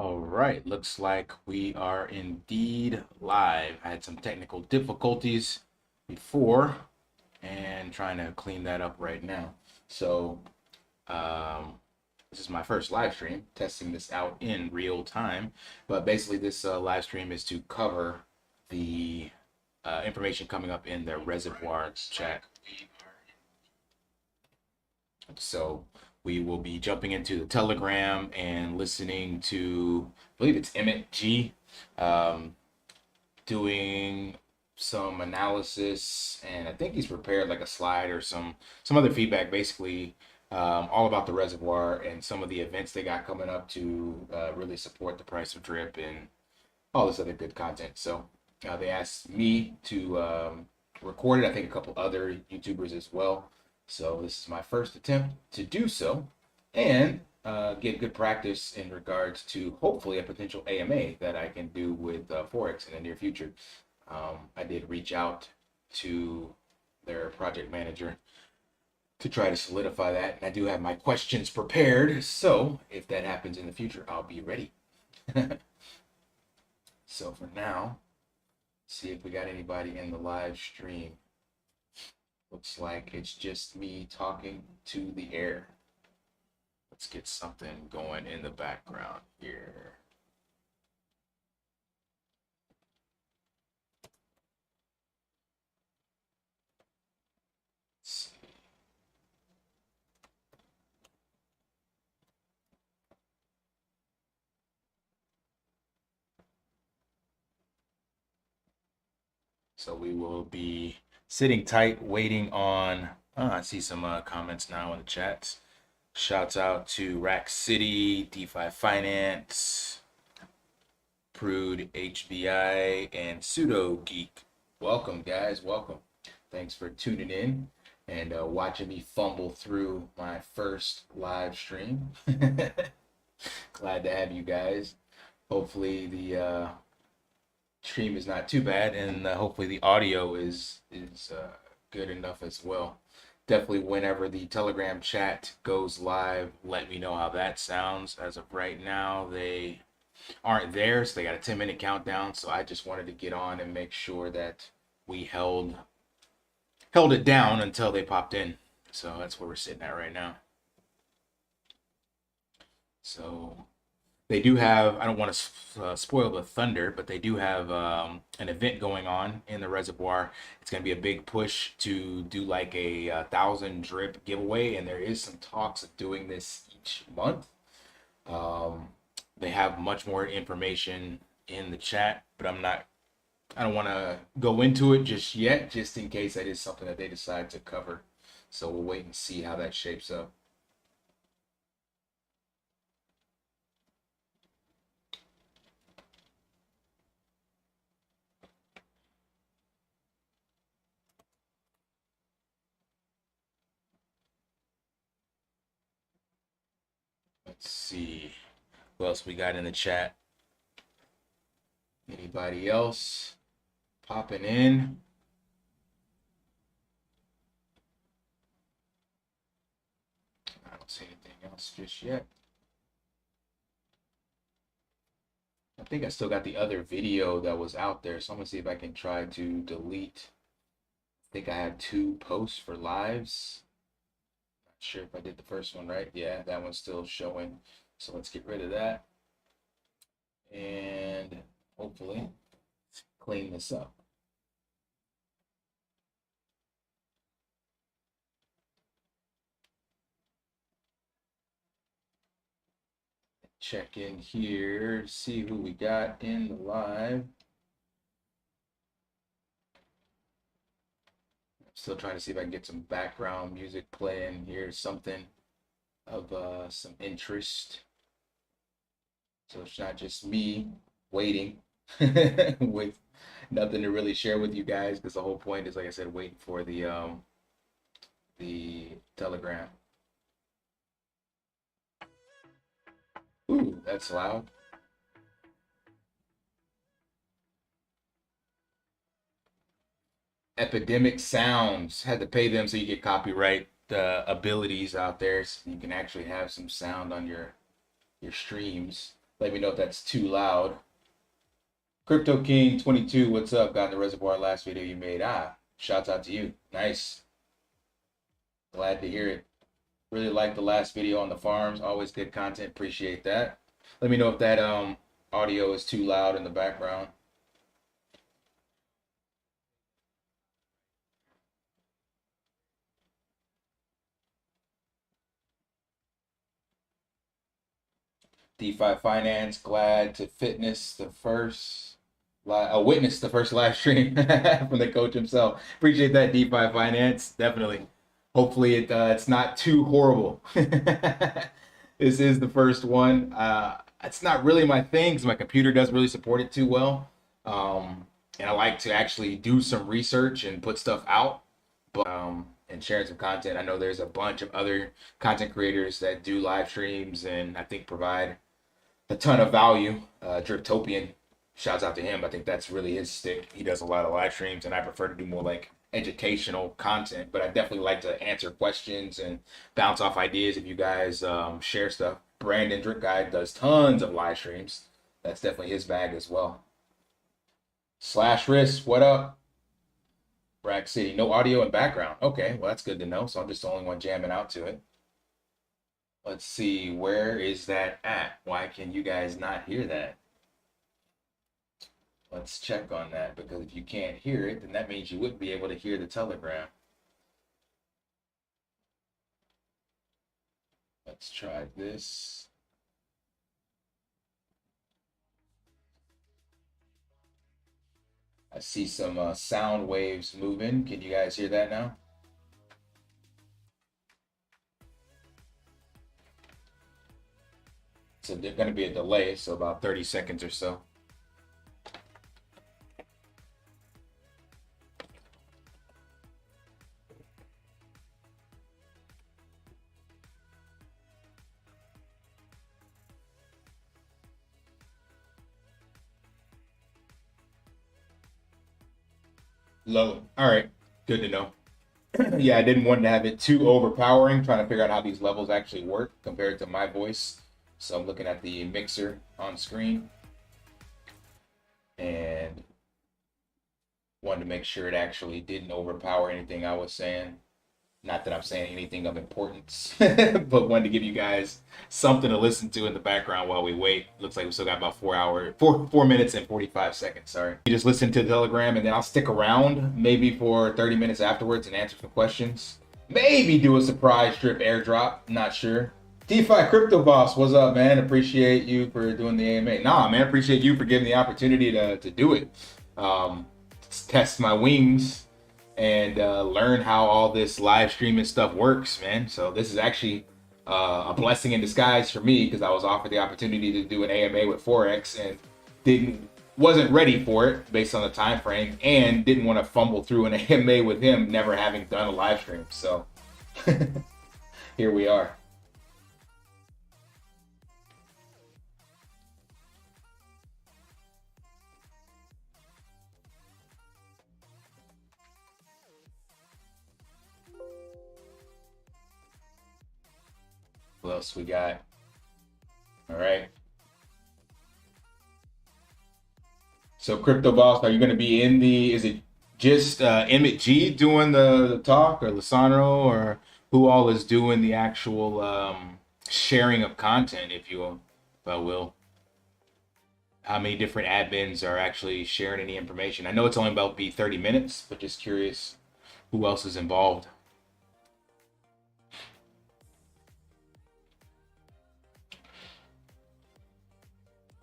All right, looks like we are indeed live. I had some technical difficulties before and trying to clean that up right now. So, um, this is my first live stream, testing this out in real time. But basically, this live stream is to cover the information coming up in the reservoir chat. So we will be jumping into the Telegram and listening to, I believe it's Emmett G, um, doing some analysis, and I think he's prepared like a slide or some other feedback, basically all about the reservoir and some of the events they got coming up to really support the price of drip and all this other good content. So they asked me to record it. I think a couple other YouTubers as well. So this is my first attempt to do so and get good practice in regards to hopefully a potential AMA that I can do with Forex in the near future. I did reach out to their project manager to try to solidify that. And I do have my questions prepared. So if that happens in the future, I'll be ready. So for now, see if we got anybody in the live stream. Looks like it's just me talking to the air. Let's get something going in the background here. Let's see. So we will be sitting tight, waiting on. I see some comments now in the chats. Shouts out to Rack City, DeFi Finance, Prude HBI, and Pseudo Geek. Welcome, guys. Welcome. Thanks for tuning in and watching me fumble through my first live stream. Glad to have you guys. Hopefully the stream is not too bad, and hopefully the audio is good enough as well. Definitely, whenever the Telegram chat goes live, let me know how that sounds. As of right now, they aren't there, so they got a 10-minute countdown. So I just wanted to get on and make sure that we held it down until they popped in. So that's where we're sitting at right now. So they do have, I don't want to spoil the thunder, but they do have an event going on in the reservoir. It's going to be a big push to do like a 1,000 drip giveaway, and there is some talks of doing this each month. They have much more information in the chat, but I don't want to go into it just yet, just in case that is something that they decide to cover. So we'll wait and see how that shapes up. Let's see who else we got in the chat. Anybody else popping in? I don't see anything else just yet. I think I still got the other video that was out there, so I'm gonna see if I can try to delete. I think I had 2 posts for lives. Not sure if I did the first one right. Yeah, that one's still showing. So let's get rid of that. And hopefully clean this up. Check in here, see who we got in the live. Still trying to see if I can get some background music playing here, something of some interest. So it's not just me waiting with nothing to really share with you guys, because the whole point is, like I said, waiting for the Telegram. Ooh, that's loud. Epidemic Sounds. Had to pay them so you get copyright abilities out there, so you can actually have some sound on your streams. Let me know if that's too loud. Crypto King 22, what's up? Got in the reservoir last video you made. Shouts out to you. Nice. Glad to hear it. Really like the last video on the farms. Always good content. Appreciate that. Let me know if that audio is too loud in the background. DeFi Finance, glad to witness the first live stream from the coach himself. Appreciate that, DeFi Finance. Definitely. Hopefully it's not too horrible. This is the first one. It's not really my thing because my computer doesn't really support it too well. And I like to actually do some research and put stuff out. But and sharing some content. I know there's a bunch of other content creators that do live streams and I think provide a ton of value. Driptopian, shouts out to him. I think that's really his stick. He does a lot of live streams and I prefer to do more like educational content, but I definitely like to answer questions and bounce off ideas if you guys share stuff. Brandon Drip Guy does tons of live streams. That's definitely his bag as well. Slash Risk, what up? Rack City, no audio and background. Okay, well that's good to know. So I'm just the only one jamming out to it. Let's see, where is that at? Why can you guys not hear that? Let's check on that, because if you can't hear it, then that means you wouldn't be able to hear the Telegram. Let's try this. I see some sound waves moving. Can you guys hear that now? So there's going to be a delay, so about 30 seconds or so. Low. All right. Good to know. Yeah, I didn't want to have it too overpowering, trying to figure out how these levels actually work compared to my voice. So I'm looking at the mixer on screen and wanted to make sure it actually didn't overpower anything I was saying. Not that I'm saying anything of importance, but wanted to give you guys something to listen to in the background while we wait. Looks like we still got about 4 minutes and 45 seconds. Sorry. You just listen to the Telegram and then I'll stick around maybe for 30 minutes afterwards and answer some questions. Maybe do a surprise drip airdrop. Not sure. DeFi Crypto Boss, what's up, man? Appreciate you for doing the AMA. Nah, man, appreciate you for giving the opportunity to do it. Test my wings and learn how all this live streaming stuff works, man. So this is actually a blessing in disguise for me because I was offered the opportunity to do an AMA with Forex and wasn't ready for it based on the time frame and didn't want to fumble through an AMA with him, never having done a live stream. So here we are. What else we got? All right. So Crypto Boss, are you going to be in is it just Emmett G doing the talk, or Lissanro, or who all is doing the actual sharing of content, if I will? How many different admins are actually sharing any information? I know it's only about 30 minutes, but just curious who else is involved.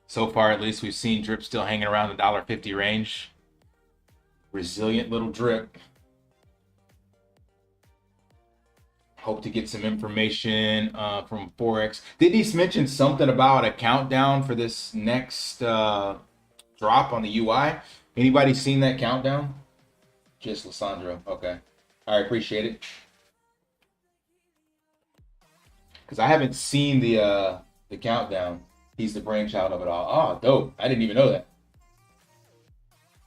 So far, at least, we've seen Drip still hanging around the $1.50 range. Resilient little Drip. Hope to get some information from Forex. Did he mention something about a countdown for this next drop on the UI? Anybody seen that countdown? Just Lissanro. Okay. I appreciate it. Because I haven't seen the countdown. He's the brainchild of it all. Oh, dope. I didn't even know that.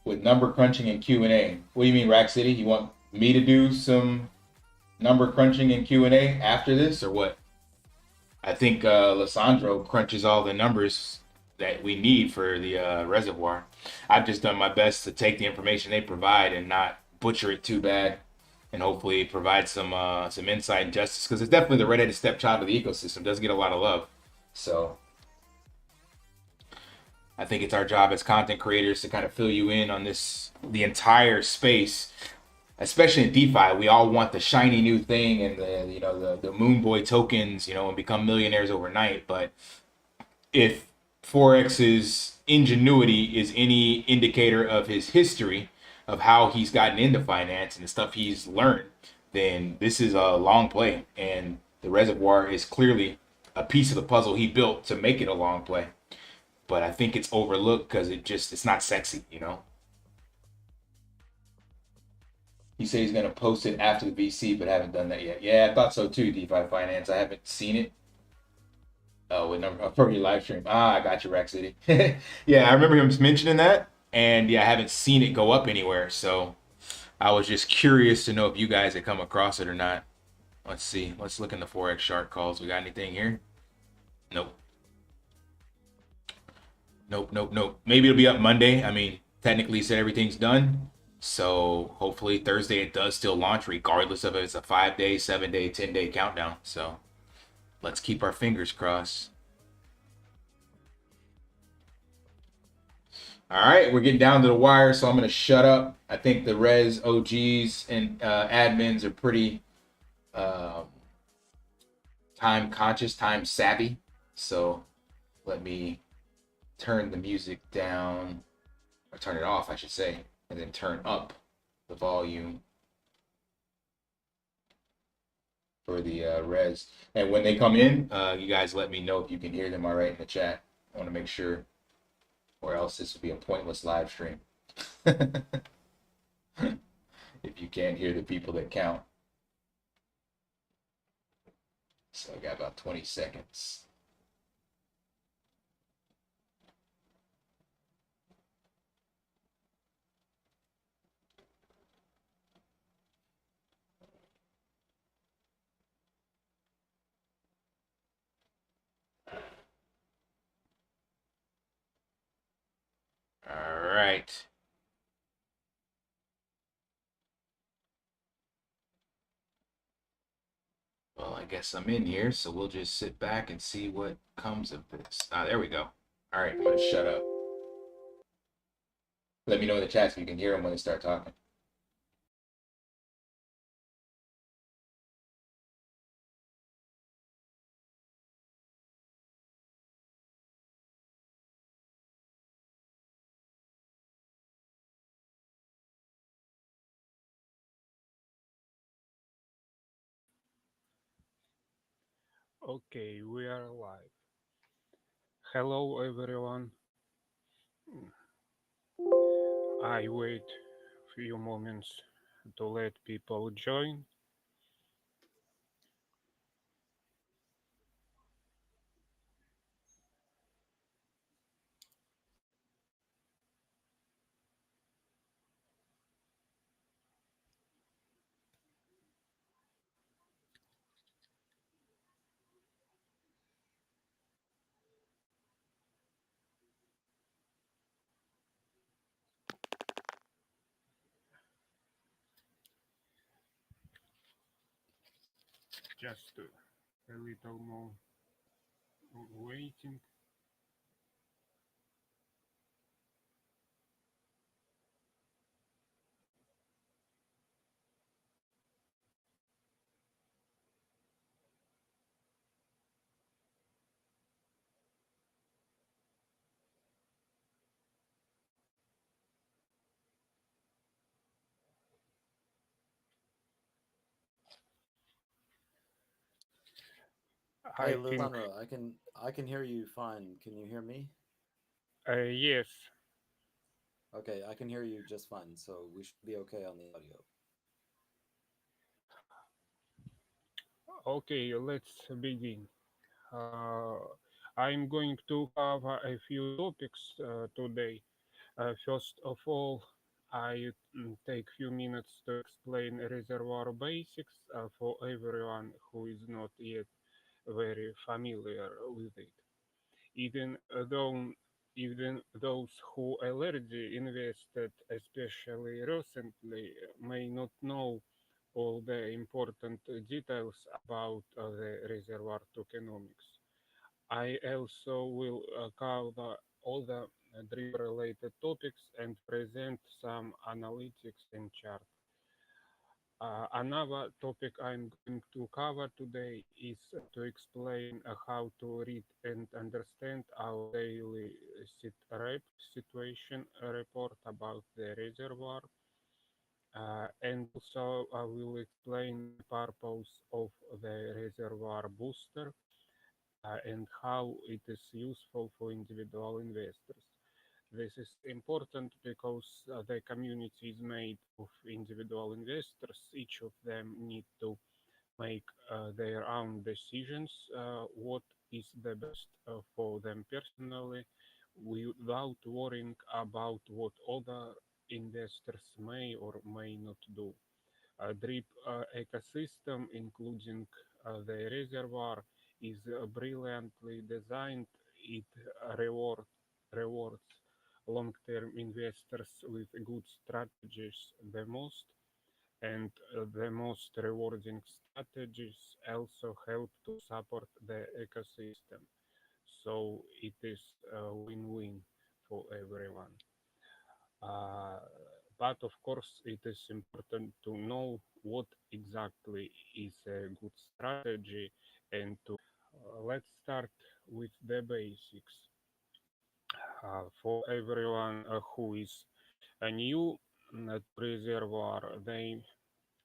With number crunching and Q&A. What do you mean, Rack City? You want me to do some number crunching and Q&A after this, or what? I think Lissanro crunches all the numbers that we need for the reservoir. I've just done my best to take the information they provide and not butcher it too bad, and hopefully provide some insight and justice, because it's definitely the redheaded stepchild of the ecosystem. Doesn't get a lot of love, so I think it's our job as content creators to kind of fill you in on the entire space, especially in DeFi. We all want the shiny new thing and the moon boy tokens, and become millionaires overnight. But if Forex's ingenuity is any indicator of his history of how he's gotten into finance and the stuff he's learned, then this is a long play, and the reservoir is clearly a piece of the puzzle he built to make it a long play. But I think it's overlooked because it's not sexy. He said he's gonna post it after the VC, but haven't done that yet. Yeah, I thought so too. DeFi Finance. I haven't seen it. Oh, with number for your live stream. I got you, Rack City. Yeah, I remember him mentioning that, and yeah, I haven't seen it go up anywhere. So I was just curious to know if you guys had come across it or not. Let's see. Let's look in the Forex Shark calls. We got anything here? Nope. Nope, nope, nope. Maybe it'll be up Monday. I mean, technically he said everything's done. So hopefully Thursday it does still launch, regardless of if it's a 5-day, 7-day, 10-day countdown. So let's keep our fingers crossed. All right, we're getting down to the wire, so I'm going to shut up. I think the res OGs and admins are pretty time conscious, time savvy. So let me turn the music down, or turn it off, I should say, and then turn up the volume for the res. And when they come in, you guys let me know if you can hear them all right in the chat. I want to make sure, or else this would be a pointless live stream. If you can't hear the people that count. So I got about 20 seconds. All right. Well, I guess I'm in here, so we'll just sit back and see what comes of this. There we go. All right, I'm going to shut up. Let me know in the chat so you can hear them when they start talking. Okay, we are live. Hello, everyone. I wait few moments to let people join. Just a little more waiting. Hey, I think Lisandro, I can hear you fine. Can you hear me? yes. Okay, I can hear you just fine, so we should be okay on the audio. Okay, let's begin. Uh, I'm going to cover a few topics today. First of all, I take few minutes to explain reservoir basics for everyone who is not yet very familiar with it. Even though even those who already invested, especially recently, may not know all the important details about the reservoir tokenomics. I also will cover all the drip related topics and present some analytics and chart. Another topic I'm going to cover today is to explain how to read and understand our daily situation report about the reservoir. And also I will explain the purpose of the reservoir booster and how it is useful for individual investors. This is important because the community is made of individual investors. Each of them need to make their own decisions, what is the best for them personally, without worrying about what other investors may or may not do. A drip ecosystem, including the reservoir, is brilliantly designed. It rewards long-term investors with good strategies the most, and the most rewarding strategies also help to support the ecosystem. So it is a win-win for everyone. Uh, but of course, it is important to know what exactly is a good strategy and to let's start with the basics. For everyone who is new to reservoir, they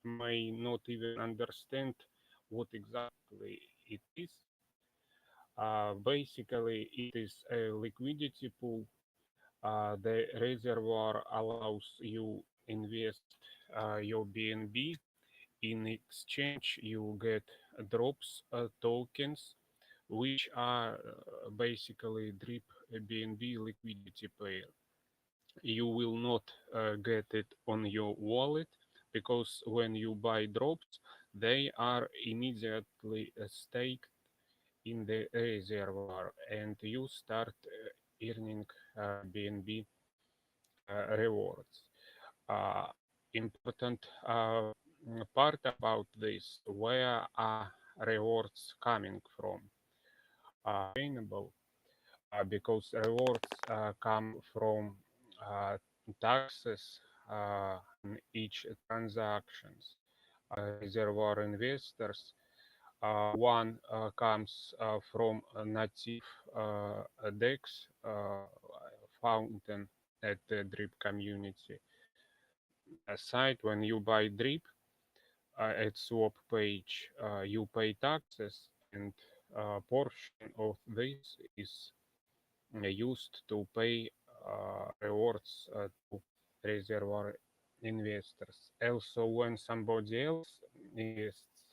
may not even understand what exactly it is. Basically, it is a liquidity pool. The reservoir allows you invest your BNB. In exchange, you get drops tokens, which are basically drip BNB liquidity pair. You will not get it on your wallet because when you buy drops, they are immediately staked in the reservoir and you start earning BNB rewards. Uh, Important part about this, where are rewards coming from? Sustainable, because rewards come from uh, taxes in each transactions. Reservoir investors, one comes from a native DEX fountain at the Drip community site. When you buy Drip at swap page, you pay taxes, and a portion of this is used to pay rewards to reservoir investors. Also, when somebody else invests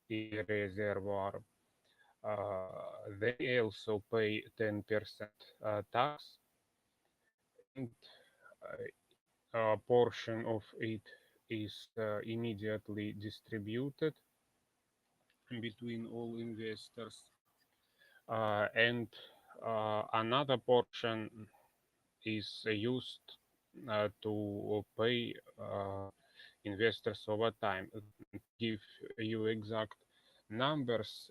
in the reservoir, they also pay 10% tax, and a portion of it is immediately distributed between all investors, and another portion is used to pay investors over time. Give you exact numbers,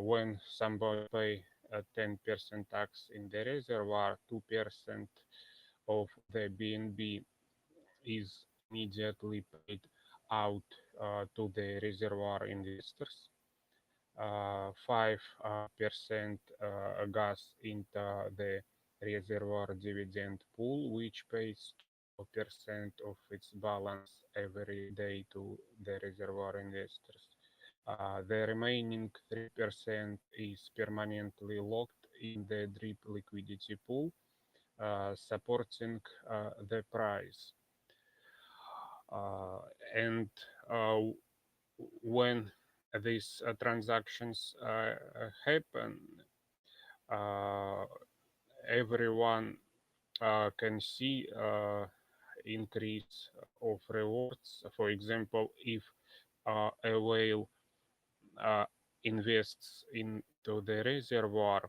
when somebody pay 10% tax in the reservoir, 2% of the BNB is immediately paid out to the reservoir investors. 5% goes into the reservoir dividend pool, which pays 2% of its balance every day to the reservoir investors. The remaining 3% is permanently locked in the drip liquidity pool, supporting the price. And when these transactions happen, uh, everyone can see increase of rewards. For example, if a whale invests into the reservoir,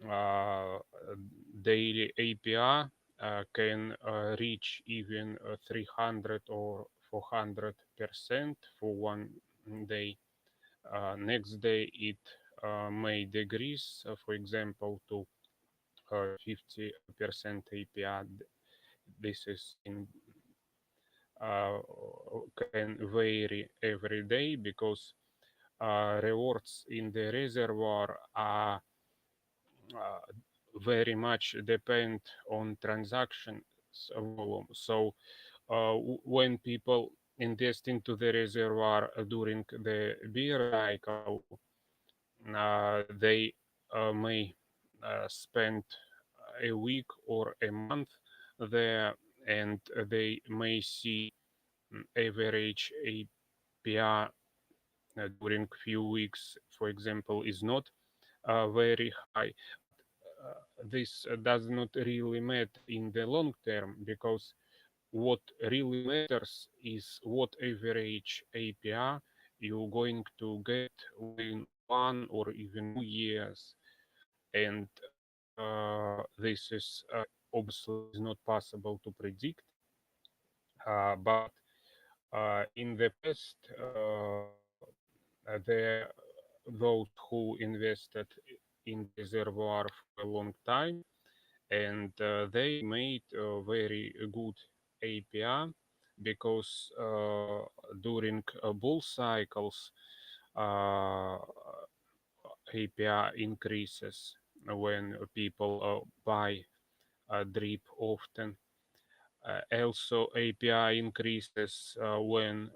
uh, daily APR can reach even 300 or 400% for one day. Next day it may decrease, for example, to 50% APR. This is in uh, can vary every day because rewards in the reservoir are uh, very much depend on transactions volume. So when people invest into the reservoir during the beer cycle, they may spend a week or a month there, and they may see average APR during few weeks, for example, is not very high. This does not really matter in the long term because what really matters is what average APR you're going to get within 1 or even 2 years. And this is obviously is not possible to predict. But in the past, there those who invested in the reservoir for a long time, and they made very good APR because during bull cycles, uh, APR increases when people buy drip often. Also, API increases when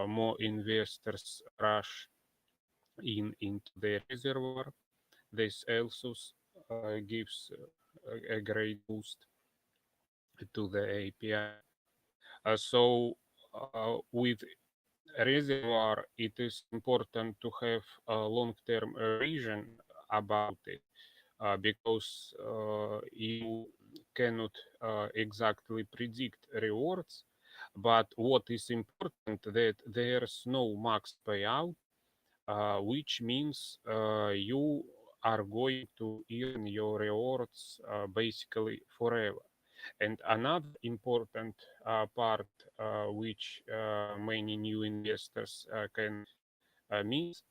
more investors rush into the reservoir. This also gives a great boost to the API. So, with reservoir, it is important to have a long-term vision about it because you cannot exactly predict rewards. But what is important that there's no max payout, which means you are going to earn your rewards basically forever. And another important part which many new investors can miss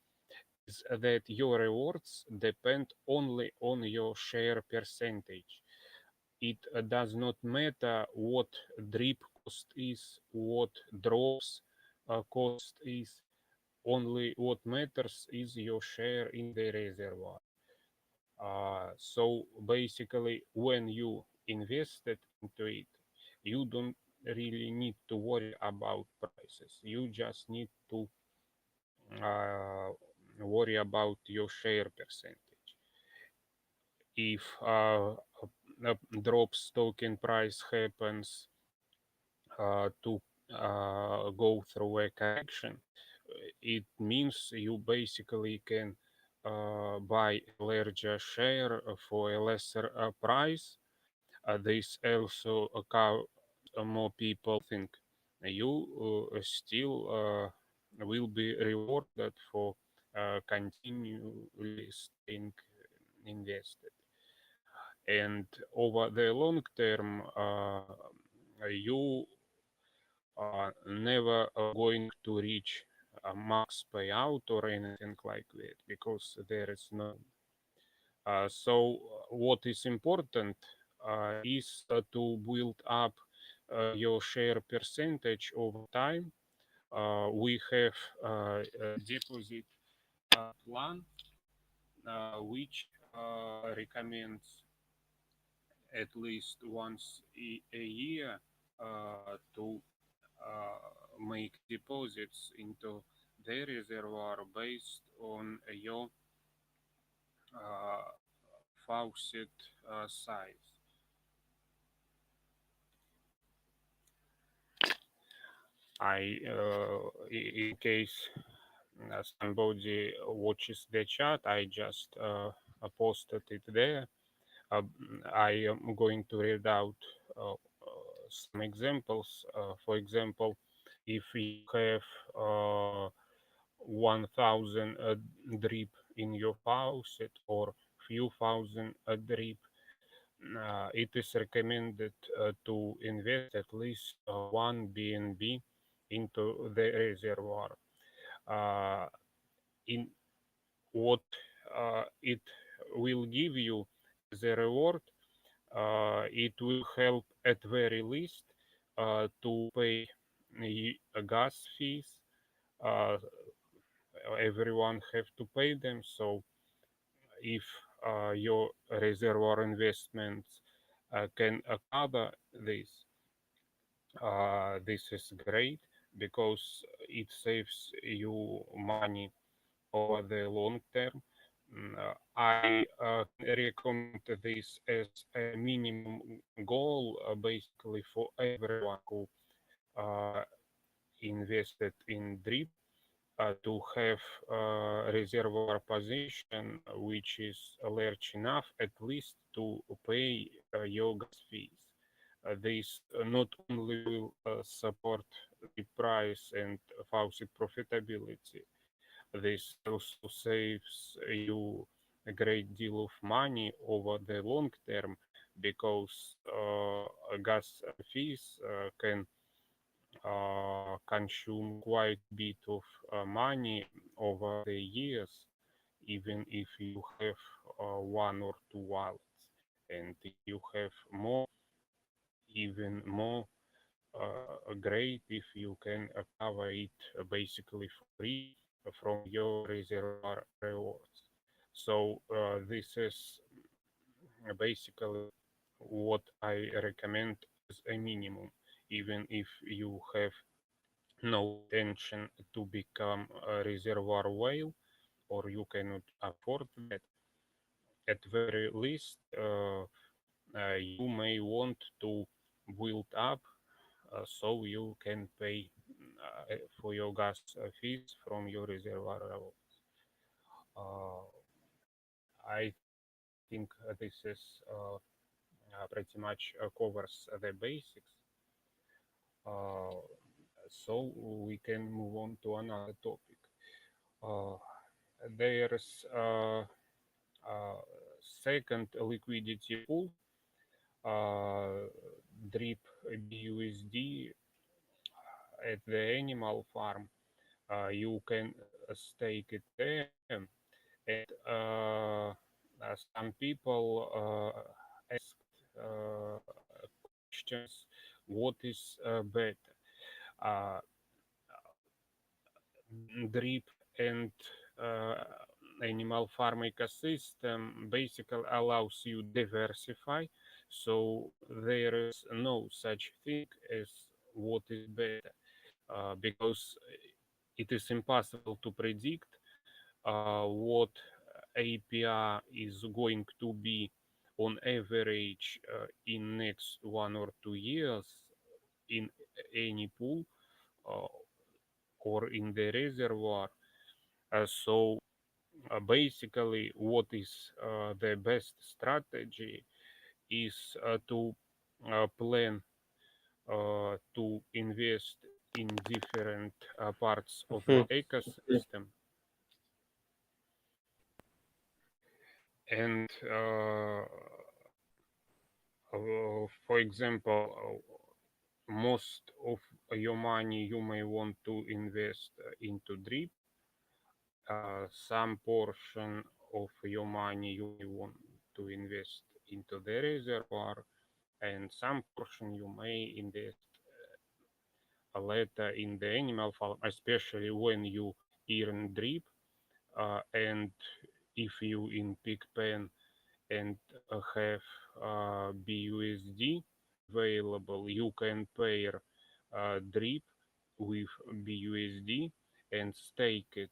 is that your rewards depend only on your share percentage. It does not matter what drip cost is, what drops cost is. Only what matters is your share in the reservoir. So basically, when you invested into it, you don't really need to worry about prices. You just need to uh, worry about your share percentage. If a drops token price happens to go through a correction, it means you basically can buy a larger share for a lesser price. This also more people think you still will be rewarded for continually staying invested. And over the long term, you are never going to reach a max payout or anything like that because there is no. So what is important is to build up your share percentage over time. We have a deposit plan which recommends at least once a year to make deposits into the reservoir based on your uh, faucet size. In case somebody watches the chat, I just posted it there. Uh, I am going to read out some examples. For example, if you have 1000 drip in your faucet or few thousand drip, it is recommended to invest at least one BNB into the reservoir. In what it will give you as a reward, it will help at very least to pay gas fees. Uh, Everyone have to pay them. So if your reservoir investments can cover this is great because it saves you money over the long term. I recommend this as a minimum goal, basically for everyone who uh, invested in drip, to have reservoir position which is large enough at least to pay your gas fees. This not only will support the price and faucet profitability, this also saves you a great deal of money over the long term because gas fees can consume quite a bit of money over the years, even if you have one or two wallets. And if you have more, even more great if you can cover it basically for free from your reservoir rewards. So this is basically what I recommend as a minimum, even if you have no intention to become a reservoir whale or you cannot afford that. At very least, you may want to build up so you can pay for your gas fees from your reservoir levels. I think this is pretty much covers the basics. So we can move on to another topic. There's second liquidity pool, Drip BUSD at the animal farm. You can stake it there, and some people asked questions: what is better, uh, drip and uh, animal farm ecosystem basically allows you diversify, so there is no such thing as what is better, because it is impossible to predict what APR is going to be on average in next 1 or 2 years in any pool uh, or in the reservoir. So basically, what is the best strategy is to plan to invest in different parts of the ecosystem. And for example, most of your money you may want to invest into drip. Some portion of your money you may want to invest into the reservoir, and some portion you may invest later in the animal farm, especially when you earn drip. And if you in pig pen and have BUSD available, you can pair drip with BUSD and stake it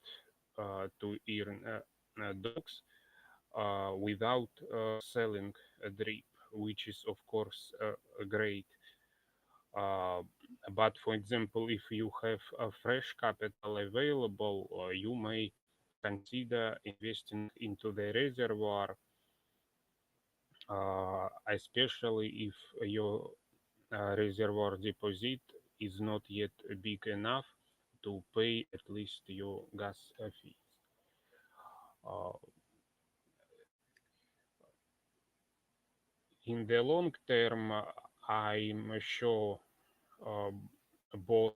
to earn dogs without selling a drip, which is of course great. Uh, but for example, if you have a fresh capital available, you may consider investing into the reservoir, especially if your reservoir deposit is not yet big enough to pay at least your gas fees. Uh, In the long term, I'm sure uh, both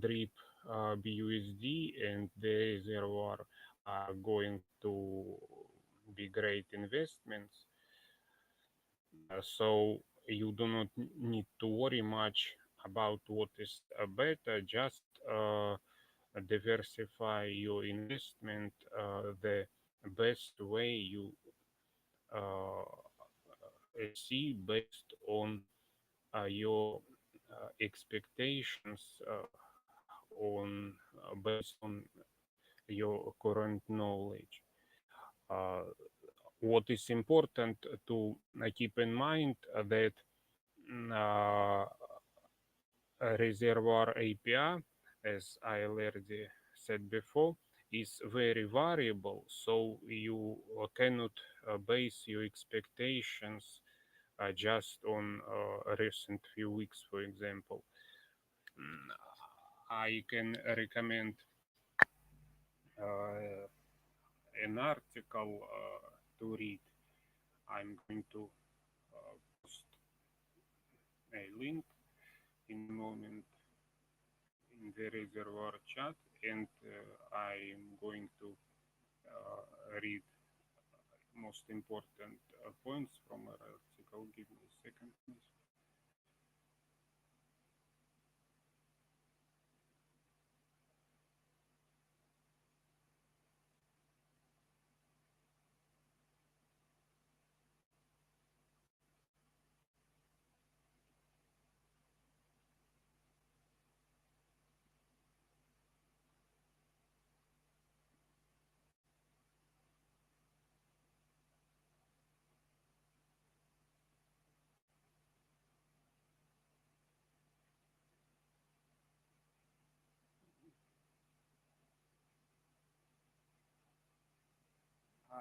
Drip BUSD and the reservoir are going to be great investments. So you do not need to worry much about what is better. Just diversify your investment the best way you see based on your expectations on based on your current knowledge. Uh, what is important to keep in mind that uh, reservoir API, as I already said before, is very variable, so you cannot base your expectations just on recent few weeks, for example. I can recommend uh, an article to read. I'm going to post a link in a moment in the reservoir chat, and I'm going to read most important points from our article. Give me a second, please.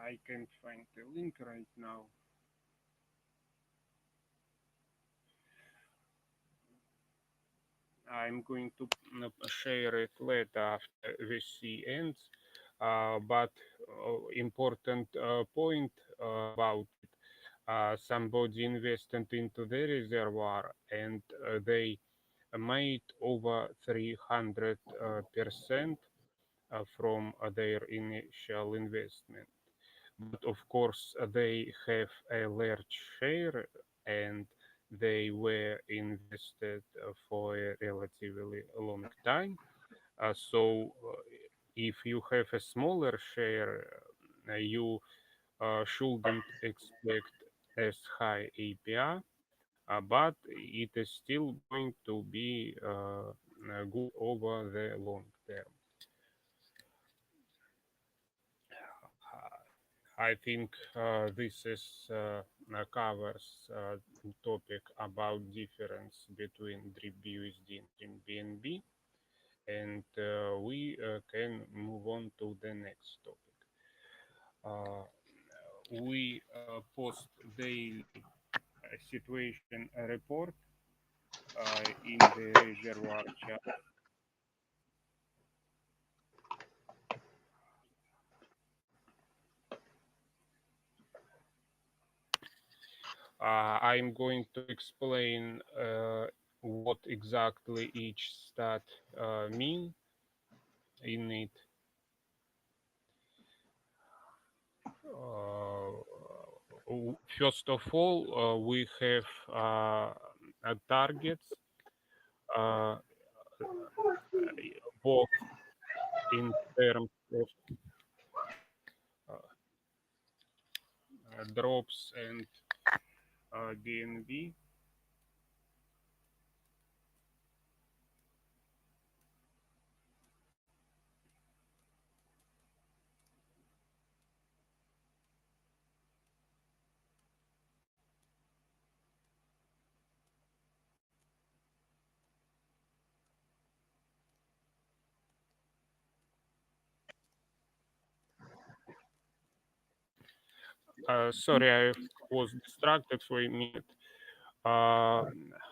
I can't find the link right now. I'm going to share it later after VC ends. But important point about it, somebody invested into the reservoir and they made over 300% from their initial investment. But of course, they have a large share and they were invested for a relatively long time. So if you have a smaller share, you shouldn't expect as high API, but it is still going to be good over the long term. I think this is covers topic about difference between Drip BUSD and Drip BNB, and we can move on to the next topic. We post daily situation report in the reservoir chat. I'm going to explain what exactly each stat mean in it. First of all, we have targets uh, both in terms of drops and DNB. Sorry, I was distracted for a minute.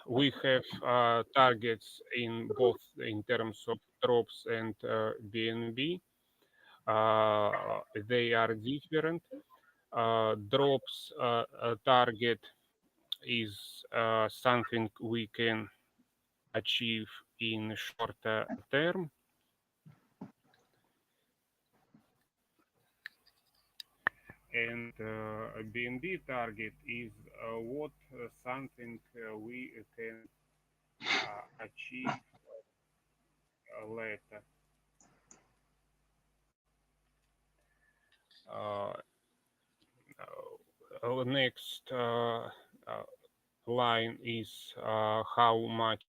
We have targets in both in terms of drops and BNB. They are different. Drops target is something we can achieve in shorter term, and BNB target is what something we can achieve later. Uh, Next line is how much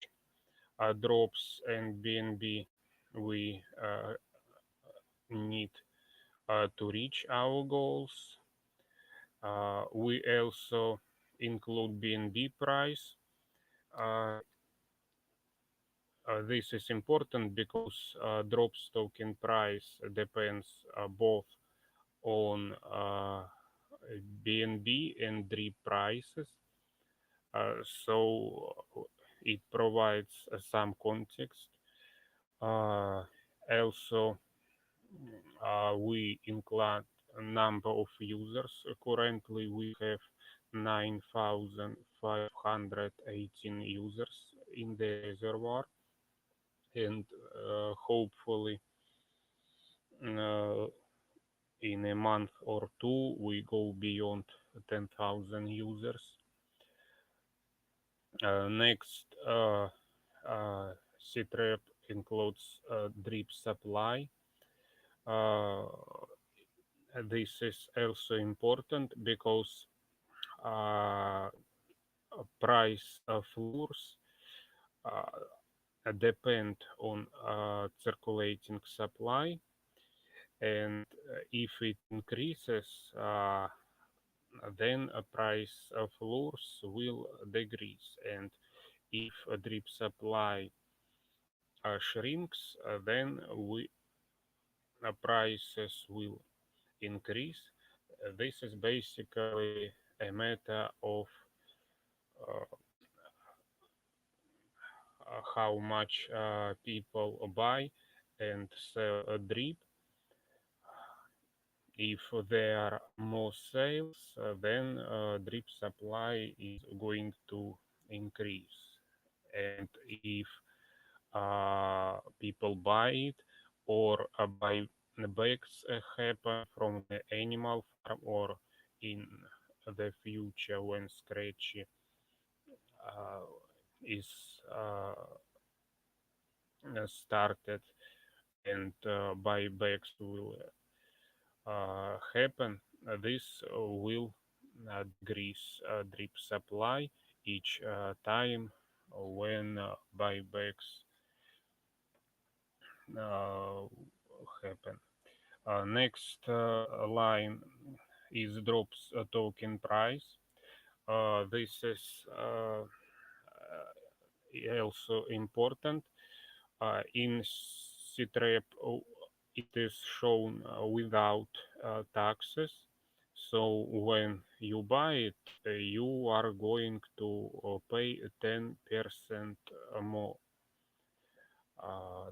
drops and BNB we need to reach our goals. We also include BNB price. Uh, this is important because drops token price depends both on BNB and Drip prices. So it provides some context. Also, we include a number of users. Currently, we have 9,518 users in the reservoir, and hopefully, uh, in a month or two, we go beyond 10,000 users. Next, CTRAP includes drip supply. Uh, this is also important because uh, price floors depend on circulating supply, and if it increases, then a price floors will decrease, and if a drip supply shrinks, then prices will increase. This is basically a matter of uh, how much people buy and sell a drip. If there are more sales, then drip supply is going to increase. And if people buy it or buybacks happen from the animal farm or in the future when Scratchy uh, is started and buybacks will happen, this will decrease drip supply each time when buybacks happen. Next line is drops token price. This is also important. In CTRAP, it is shown without taxes. So when you buy it, you are going to pay 10% more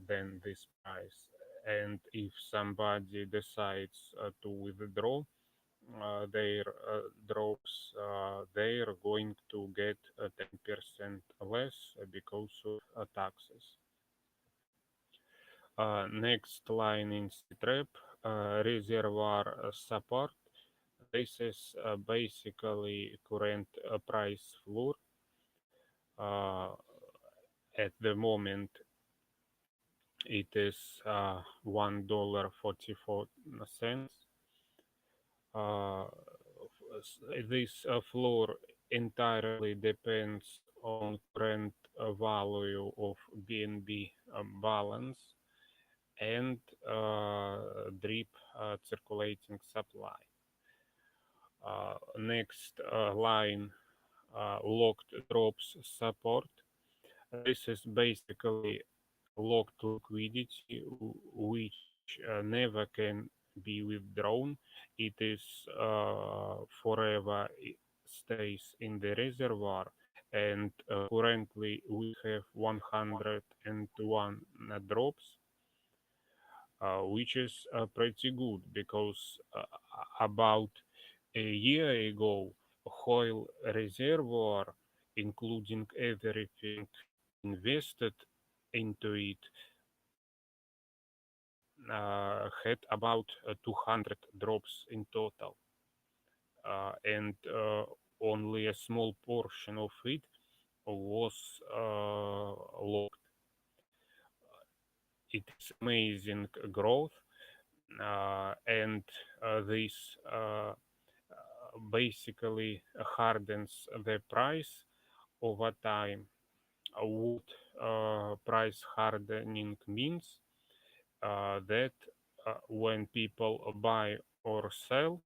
than this price. And if somebody decides to withdraw their drops, they're going to get 10% less because of taxes. Next line in CTRAP, reservoir support. This is basically current price floor. At the moment, it is $1.44. Uh, this floor entirely depends on current value of BNB balance and drip circulating supply. Next line, locked drops support. This is basically locked liquidity which never can be withdrawn. It is forever stays in the reservoir, and currently we have 101 drops, which is pretty good because about a year ago whole reservoir, including everything invested into it, had about 200 drops in total, and only a small portion of it was locked. It is amazing growth, and this basically hardens the price over time. What price hardening means that when people buy or sell,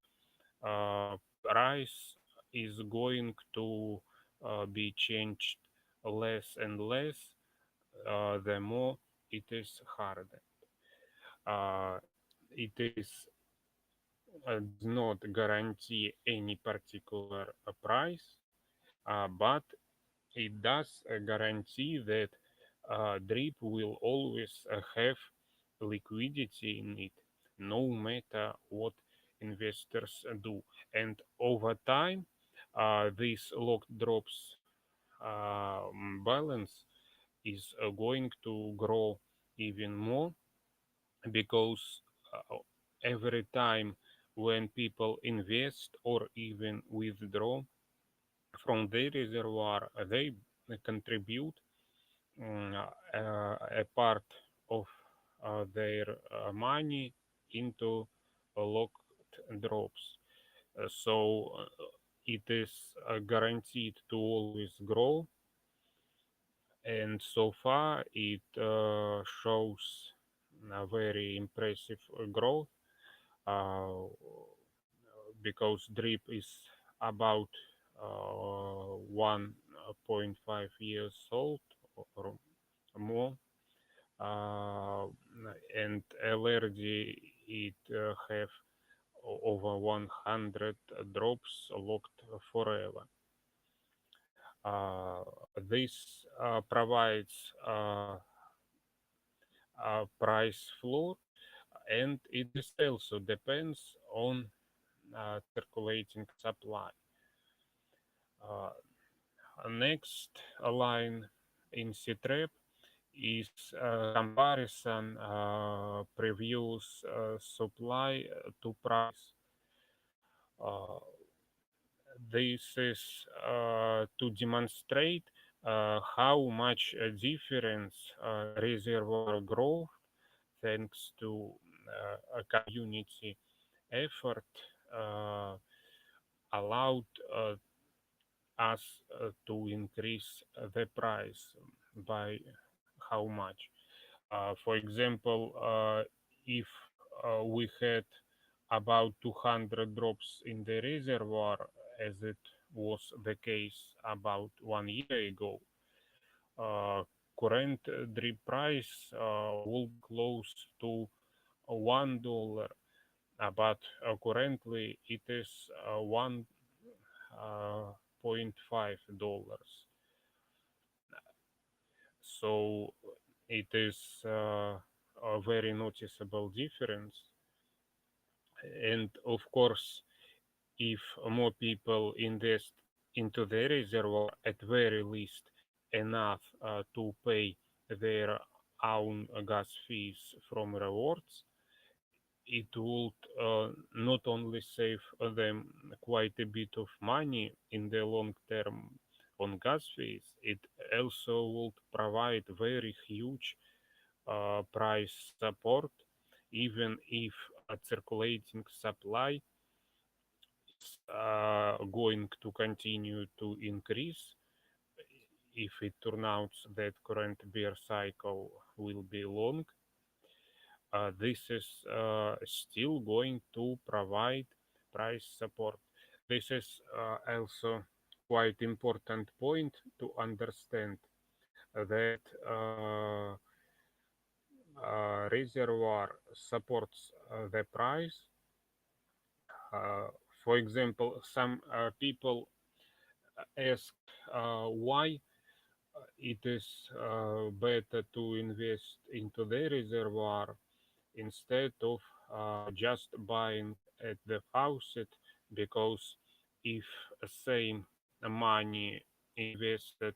price is going to be changed less and less the more it is hardened. It is does not guarantee any particular price, but it does guarantee that drip will always have liquidity in it, no matter what investors do. And over time, this locked drops balance is going to grow even more, because every time when people invest or even withdraw from the reservoir, they contribute a part of their money into locked drops. So it is guaranteed to always grow, and so far it shows a very impressive growth, uh, because drip is about 1.5 years old or more, uh, and LRD it have over 100 drops locked forever. Uh, this provides a price floor, and it is also depends on circulating supply. Uh, Next line in CTRAP is comparison previous supply to price. Uh, this is to demonstrate how much difference reservoir growth, thanks to a community effort, uh, allowed us to increase the price by how much. For example, if we had about 200 drops in the reservoir, as it was the case about 1 year ago, uh, current drip price will be close to $1, but currently it is $1.5. So it is a very noticeable difference. And of course, if more people invest into the reservoir, at very least enough to pay their own gas fees from rewards, it would not only save them quite a bit of money in the long term on gas fees, it also would provide very huge price support, even if circulating supply is going to continue to increase. If it turns out that current bear cycle will be long, this is still going to provide price support. This is also quite important point to understand, that reservoir supports the price. Uh, for example, some people ask why it is better to invest into the reservoir instead of just buying at the faucet, because if same money invested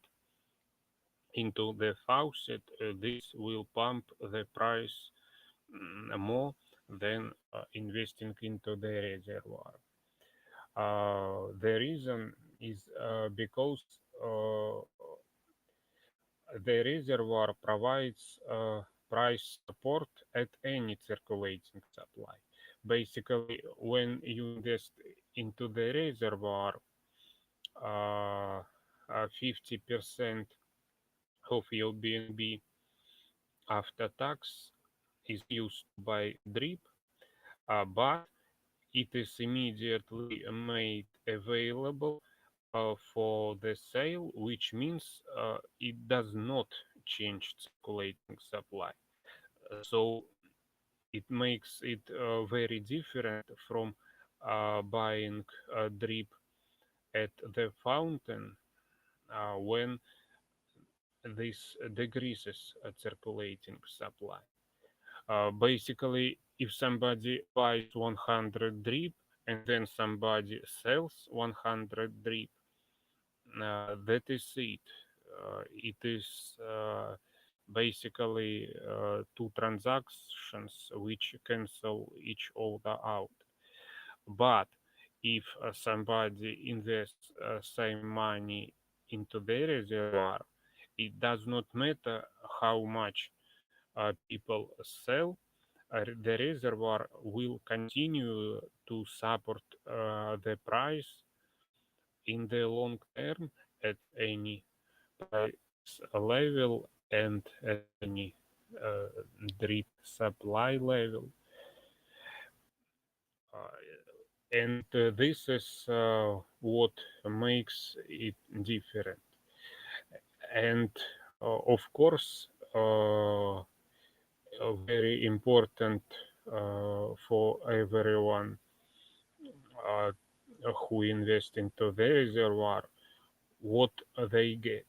into the faucet, this will pump the price more than investing into the reservoir. The reason is because the reservoir provides price support at any circulating supply. Basically, when you invest into the reservoir, 50% of your BNB after tax is used to buy drip, but it is immediately made available for the sale, which means it does not change circulating supply. So it makes it very different from buying drip at the fountain when this decreases circulating supply. Basically, if somebody buys 100 drip and then somebody sells 100 drip, that is it. It is basically two transactions which cancel each other out. But if somebody invests same money into the reservoir, it does not matter how much people sell, the reservoir will continue to support the price in the long term at any price level and at any drip supply level. And this is what makes it different. And of course, very important for everyone uh, who invest into the reservoir, what they get.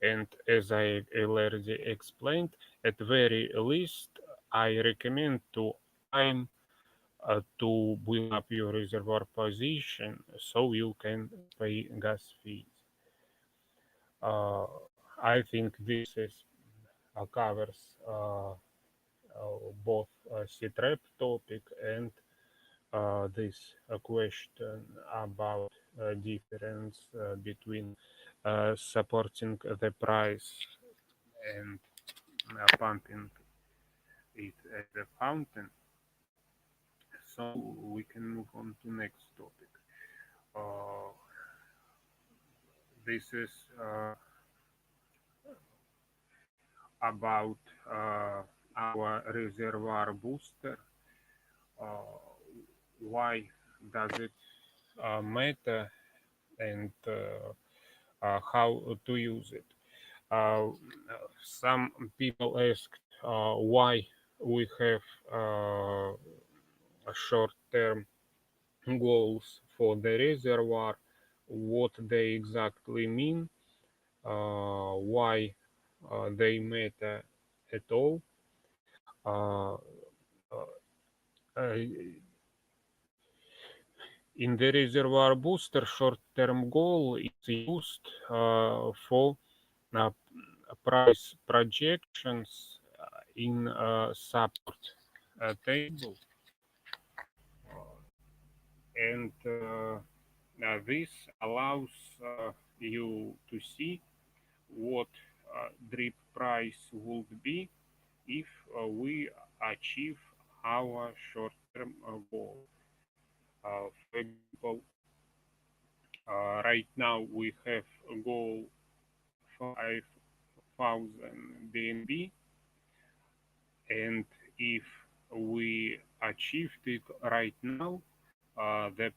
And as I already explained, at very least, I recommend to time to build up your reservoir position so you can pay gas fees. Uh, I think this is covers both C-trap topic and this question about difference between supporting the price and pumping it at the fountain. So we can move on to next topic. Uh, this is about our reservoir booster. Uh, why does it matter and how to use it? Some people ask why we have short-term goals for the reservoir, what they exactly mean, why they matter at all. Uh, uh, in the reservoir booster, short-term goal is used for price projections in support table, and this allows you to see what drip price would be if we achieve our short-term goal. For example, right now we have a goal 5,000 BNB, and if we achieved it right now, the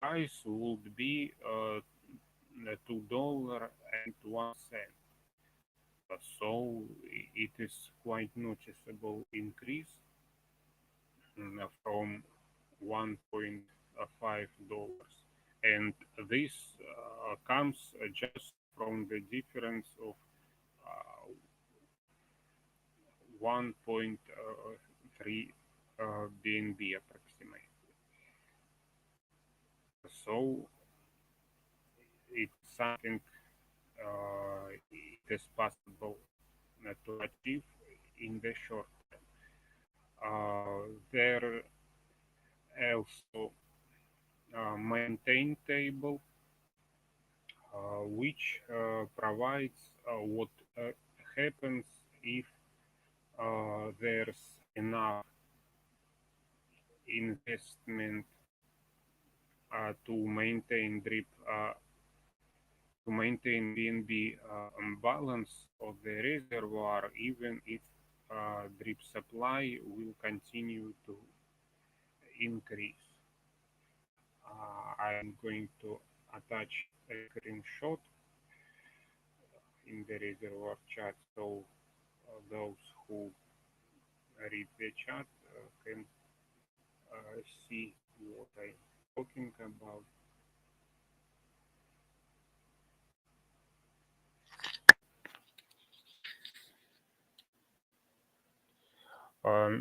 price would be $2.01. So it is quite noticeable increase from $1.5, and this comes just from the difference of 1.3 BNB approximately. So it's something it is possible to achieve in the short term. There also maintain table which provides what happens if there's enough investment to maintain drip to maintain BNB balance of the reservoir, even if drip supply will continue to increase. I'm going to attach a screenshot in the reservoir chat so those who read the chat can see what I'm talking about.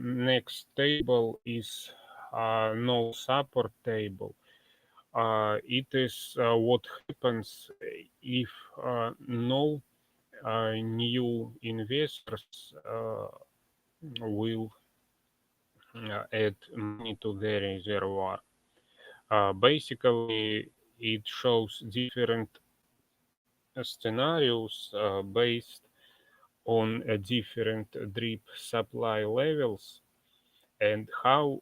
Next table is no support table. It is what happens if no new investors will add money to the reservoir. Basically, it shows different scenarios based on different drip supply levels and how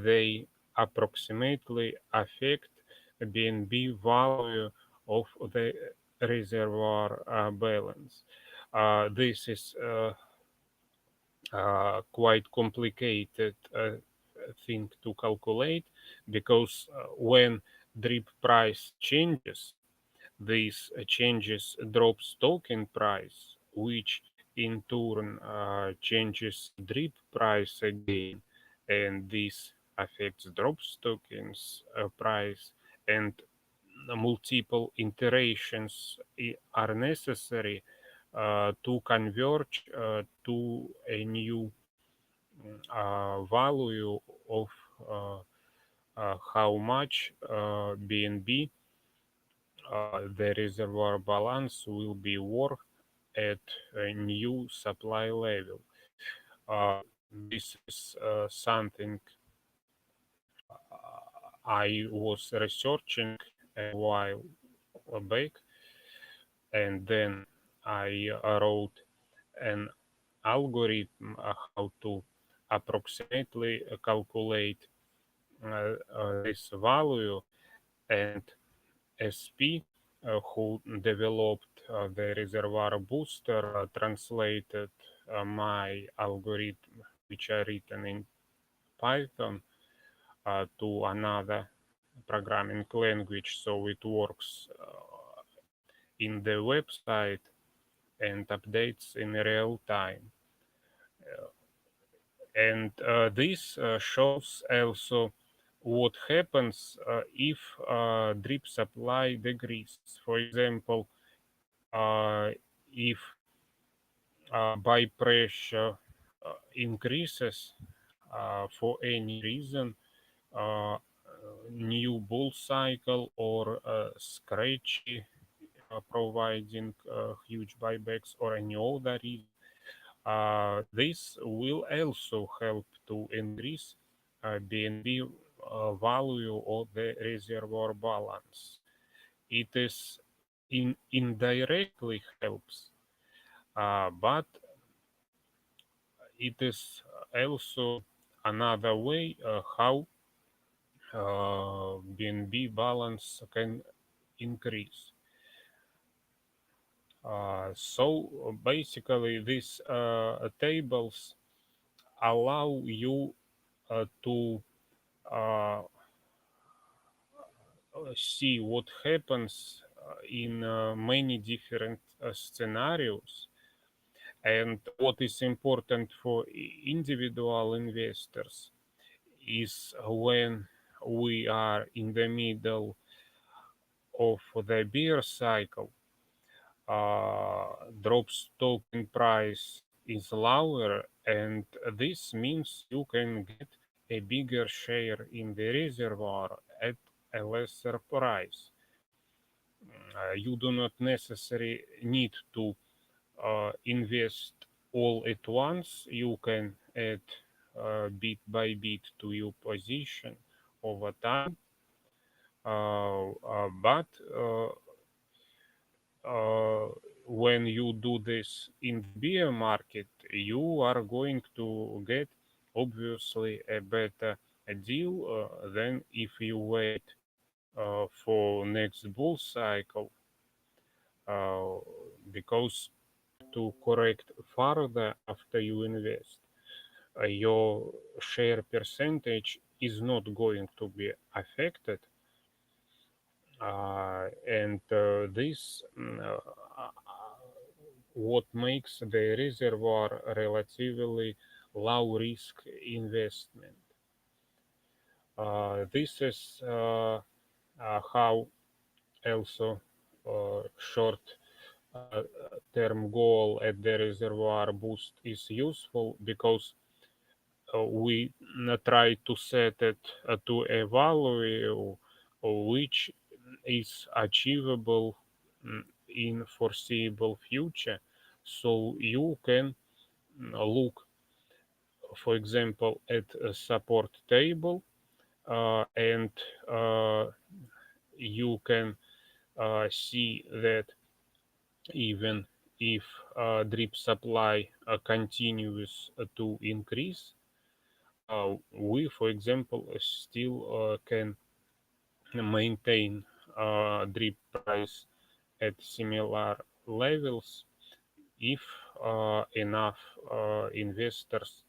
they approximately affect BNB value of the reservoir balance. This is quite complicated thing to calculate because when drip price changes, this changes drops token price, which in turn changes drip price again, and this affects drops tokens price, and multiple iterations are necessary to converge to a new value of how much BNB the reservoir balance will be worth at a new supply level. This is something I was researching a while back, and then I wrote an algorithm how to approximately calculate this value, and SP who developed the reservoir booster translated my algorithm, which I written in Python, to another programming language, so it works in the website and updates in real time. And this shows also what happens if drip supply decreases. For example, if buy pressure increases for any reason, uh, new bull cycle or scratchy providing huge buybacks or any other reason, this will also help to increase BNB value of the reservoir balance. It is indirectly helps, but it is also another way how BNB balance can increase. So basically, these tables allow you to see what happens in many different scenarios, and what is important for individual investors is when we are in the middle of the bear cycle, drops token price is lower, and this means you can get a bigger share in the reservoir at a lesser price. You do not necessarily need to invest all at once. You can add bit by bit to your position over time. But when you do this in the bear market, you are going to get obviously a better deal than if you wait for next bull cycle, uh, because to correct further after you invest, your share percentage is not going to be affected, and this what makes the reservoir relatively low risk investment. This is how also short term goal at the reservoir boost is useful, because we try to set it to a value which is achievable in foreseeable future. So you can look, for example, at a support table, and you can see that even if drip supply continues to increase, we, for example, still can maintain drip price at similar levels if enough investors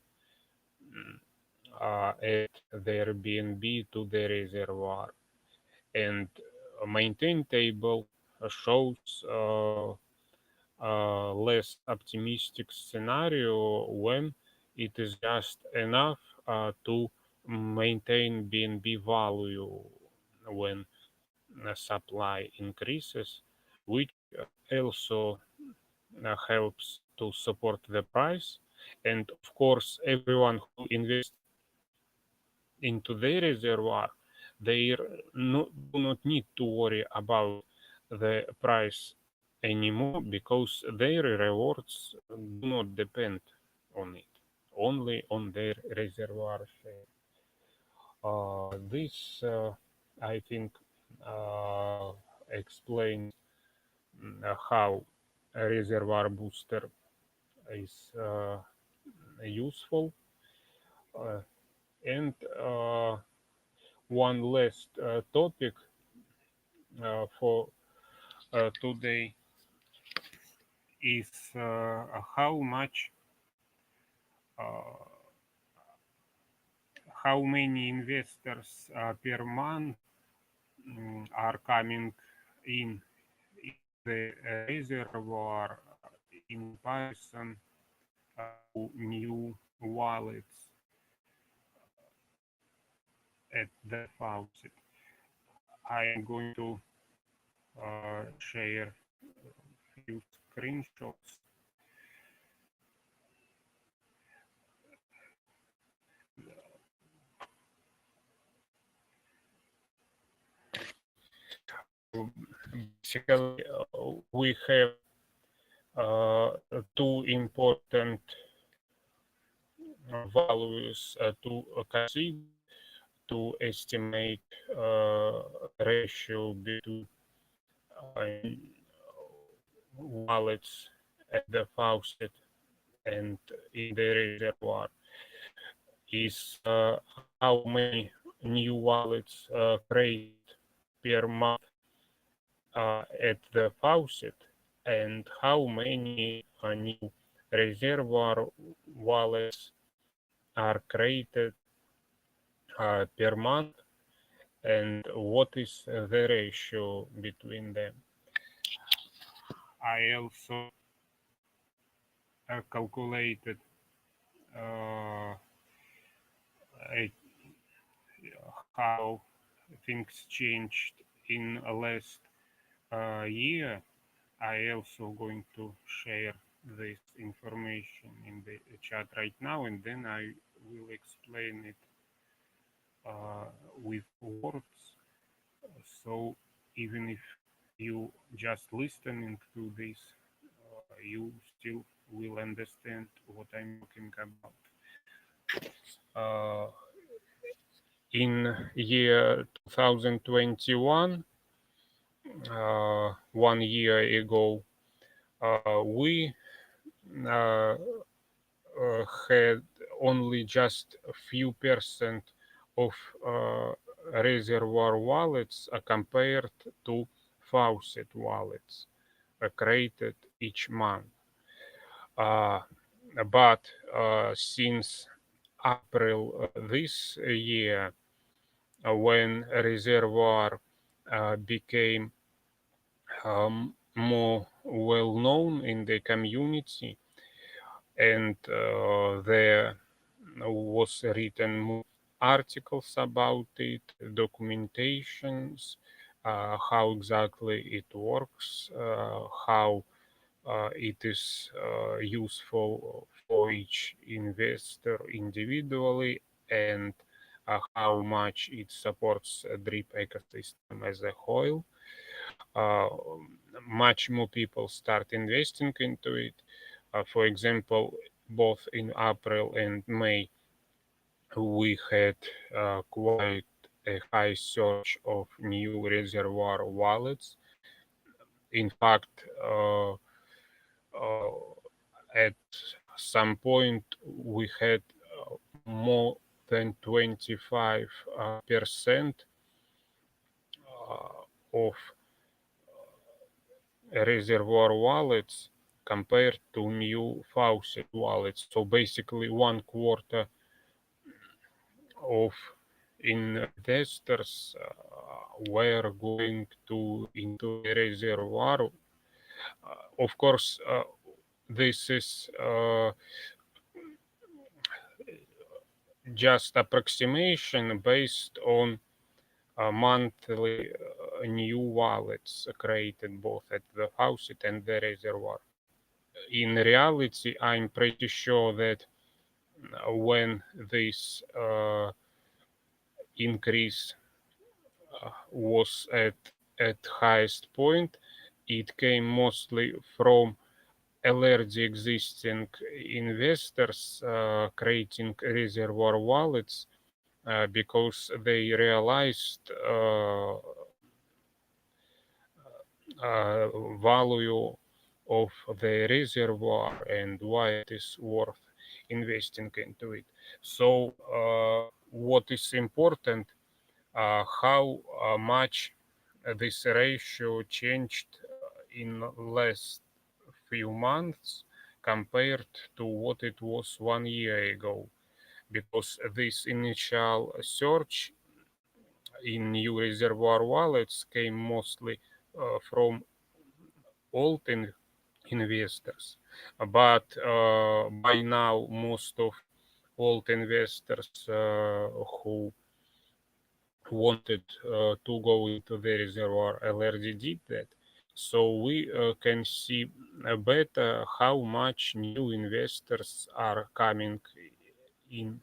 add their BNB to the reservoir. And a maintain table shows less optimistic scenario when it is just enough to maintain BNB value when supply increases, which also helps to support the price. And of course, everyone who invests into the reservoir, they do not need to worry about the price anymore, because their rewards do not depend on it, only on their reservoir share. This, I think, explains how a reservoir booster is useful. And one last topic for today is how much, how many investors per month are coming in the reservoir in comparison to new wallets at the faucet. I am going to share a few screenshots. Basically, we have two important values to consider to estimate ratio between wallets at the faucet and in the reservoir. Is how many new wallets created per month at the faucet, and how many new reservoir wallets are created per month, and what is the ratio between them. I also calculated how things changed in the last year. I also going to share this information in the chat right now, and then I will explain it with words. So even if you just listening to this, you still will understand what I'm talking about. Uh, in year 2021, 1 year ago, we uh, had only just a few percent of reservoir wallets compared to faucet wallets created each month. Uh, but since April this year, when reservoir became more well known in the community, and there was written more articles about it, documentations, how exactly it works, how it is useful for each investor individually, and how much it supports a drip ecosystem as a whole. Uh, Much more people start investing into it. For example, both in April and May, we had quite a high surge of new reservoir wallets. In fact, at some point, we had more than 25% of reservoir wallets compared to new faucet wallets. So basically, 1/4 of investors were going to into the reservoir. Of course, this is just approximation based on monthly new wallets created both at the faucet and the reservoir. In reality, I'm pretty sure that when this increase was at highest point, it came mostly from already existing investors creating reservoir wallets because they realized value of the reservoir and why it is worth investing into it. So, what is important? How much this ratio changed in last few months compared to what it was 1 year ago, because this initial surge in new reservoir wallets came mostly from old investors, but by now most of old investors who wanted to go into the reservoir already did that. So we can see better how much new investors are coming in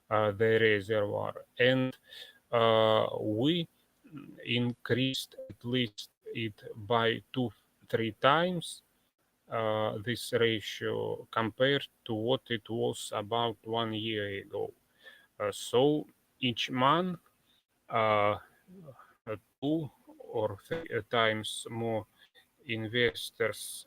the reservoir. And we increased at least it by 2-3 times this ratio compared to what it was about 1 year ago. So each month, uh, 2 or 3 times more investors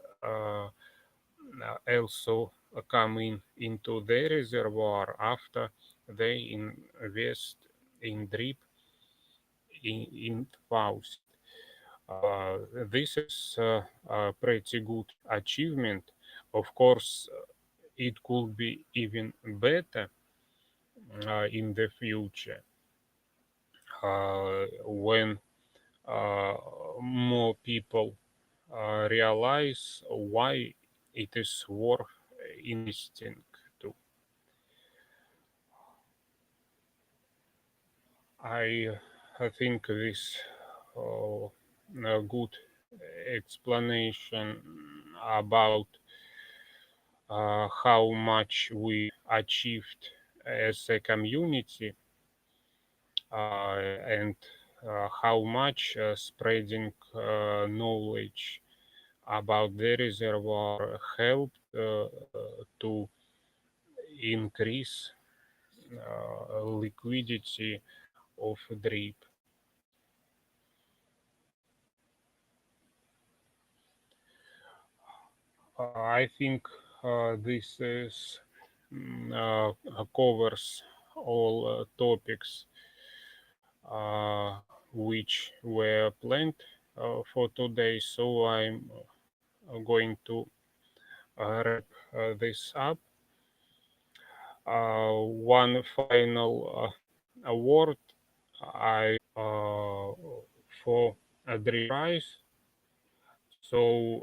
also come into the reservoir after they invest in drip in faucet. This is a pretty good achievement. Of course, it could be even better in the future when uh, more people realize why it is worth investing to. I think this a good explanation about how much we achieved as a community and how much spreading knowledge about the reservoir helped to increase liquidity of drip. I think this is covers all topics which were planned for today. So I'm going to wrap this up. One final word for the price. So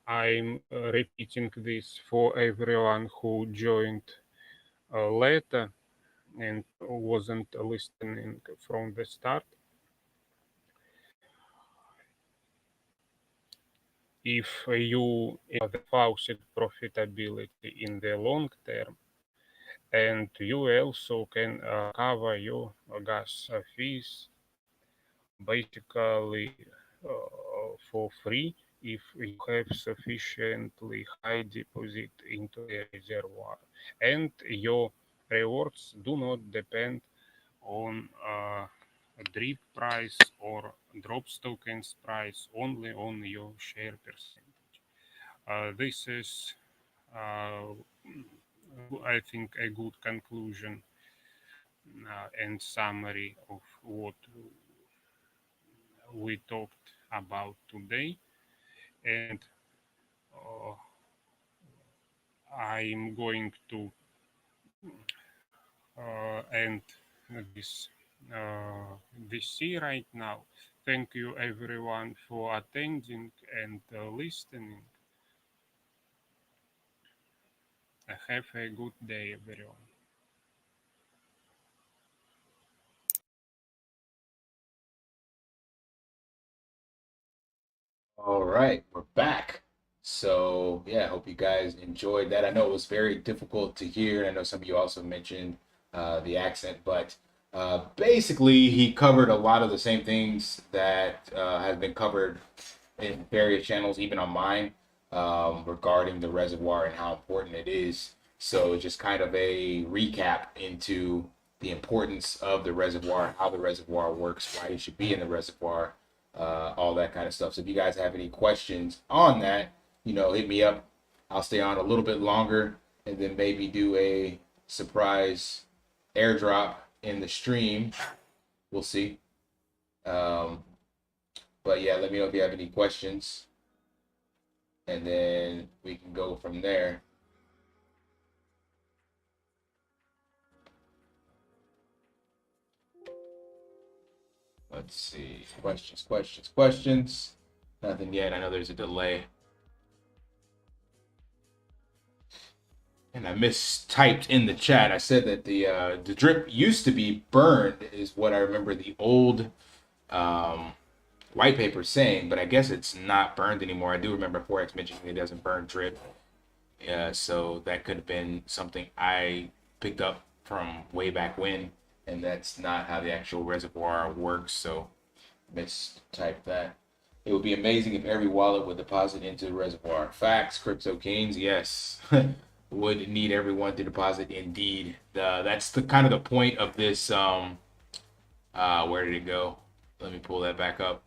I'm repeating this for everyone who joined later and wasn't listening from the start. If you have the faucet profitability in the long term, and you also can cover your gas fees basically for free if you have sufficiently high deposit into the reservoir, and your rewards do not depend on drip price or drops tokens price, only on your share percentage. This is I think a good conclusion and summary of what we talked about today. And uh, I'm going to end this DC right now. Thank you everyone for attending and listening. Have a good day, everyone. All right, we're back. So yeah, I hope you guys enjoyed that. I know it was very difficult to hear. I know some of you also mentioned the accent, but basically he covered a lot of the same things that have been covered in various channels, even on mine, regarding the reservoir and how important it is. So just kind of a recap into the importance of the reservoir, how the reservoir works, why you should be in the reservoir, all that kind of stuff. So if you guys have any questions on that, hit me up. I'll stay on a little bit longer and then maybe do a surprise airdrop in the stream. We'll see. But yeah, let me know if you have any questions, and then we can go from there. Let's see. Questions. Nothing yet. I know there's a delay. And I mistyped in the chat. I said that the drip used to be burned, is what I remember the old white paper saying, but I guess it's not burned anymore. I do remember Forex mentioning it doesn't burn drip. So that could have been something I picked up from way back when, and that's not how the actual reservoir works. So mistyped that. It would be amazing if every wallet would deposit into the reservoir. Facts, Crypto Kings, yes. Would need everyone to deposit indeed. That's the kind of the point of this. Where did it go? Let me pull that back up.